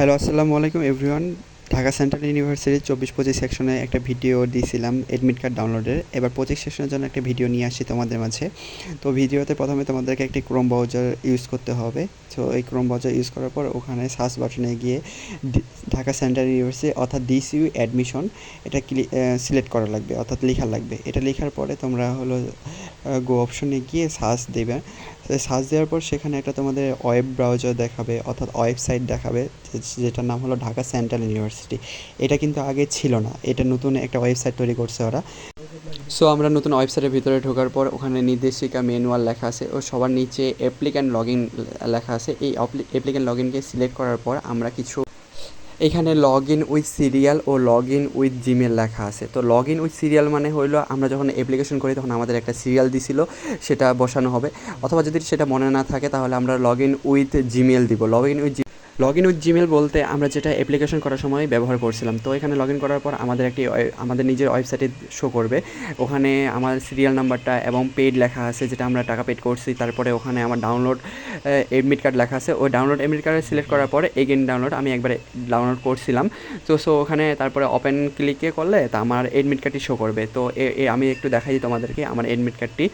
Hello, আসসালামু আলাইকুম everyone. Dhaka central ইউনিভার্সিটির 24-25 সেকশনে একটা ভিডিও দিয়েছিলাম এডমিট কার্ড ডাউনলোডের। এবার 25 সেকশনের জন্য একটা ভিডিও নিয়ে আসছি তোমাদের মাঝে। তো ভিডিওতে প্রথমে তোমাদেরকে একটি ক্রোম ব্রাউজার ইউজ করতে হবে। তো এই ক্রোম ব্রাউজার ইউজ করার পর ওখানে সার্চ বাটনে গিয়ে ঢাকা সেন্ট্রাল ইউনিভার্সিটি অর্থাৎ ডিসইউ অ্যাডমিশন এটা সিলেক্ট করা লাগবে, অর্থাৎ লেখা লাগবে। এটা লেখার পরে তোমরা হলো গো অপশনে গিয়ে সার্চ দেবে। সার্চ দেওয়ার পর সেখানে একটা তোমাদের ওয়েব ব্রাউজার দেখাবে, অর্থাৎ ওয়েবসাইট দেখাবে, যেটার নাম হলো ঢাকা সেন্ট্রাল ইউনিভার্সিটি। এটা কিন্তু আগে ছিল না, এটা নতুন একটা ওয়েবসাইট তৈরি করছে ওরা। সো আমরা নতুন ওয়েবসাইটের ভিতরে ঢোকার পর ওখানে নির্দেশিকা ম্যানুয়াল লেখা আছে ও সবার নিচে অ্যাপ্লিক্যান্ট লগ ইন লেখা আছে। এই অ্যাপ্লিক্যান্ট লগ ইনকে সিলেক্ট করার পর আমরা কিছু এখানে লগ ইন উইথ সিরিয়াল ও লগ ইন উইথ জিমেল লেখা আছে। তো লগ ইন উইথ সিরিয়াল মানে হইলো আমরা যখন অ্যাপ্লিকেশন করি তখন আমাদের একটা সিরিয়াল দিছিল, সেটা বসানো হবে। অথবা যদি সেটা মনে না থাকে তাহলে আমরা লগ ইন উইথ জিমেল দিব। লগ ইন উইথ জিমেল বলতে আমরা যেটা অ্যাপ্লিকেশন করার সময় ব্যবহার করছিলাম। তো এখানে লগ ইন করার পর আমাদের আমাদের নিজের ওয়েবসাইটে শো করবে। ওখানে আমার সিরিয়াল নাম্বারটা এবং পেইড লেখা আছে, যেটা আমরা টাকা পেড করছি। তারপরে ওখানে আমার ডাউনলোড এডমিট কার্ড লেখা আছে। ওই ডাউনলোড এডমিট কার্ড সিলেক্ট করার পরে এগেইন ডাউনলোড আমি একবারে ডাউনলোড করছিলাম। তো ওখানে তারপরে ওপেন ক্লিকে করলে তা আমার এডমিট কার্ডটি শো করবে। তো আমি একটু দেখাই তোমাদেরকে আমার এডমিট কার্ডটি।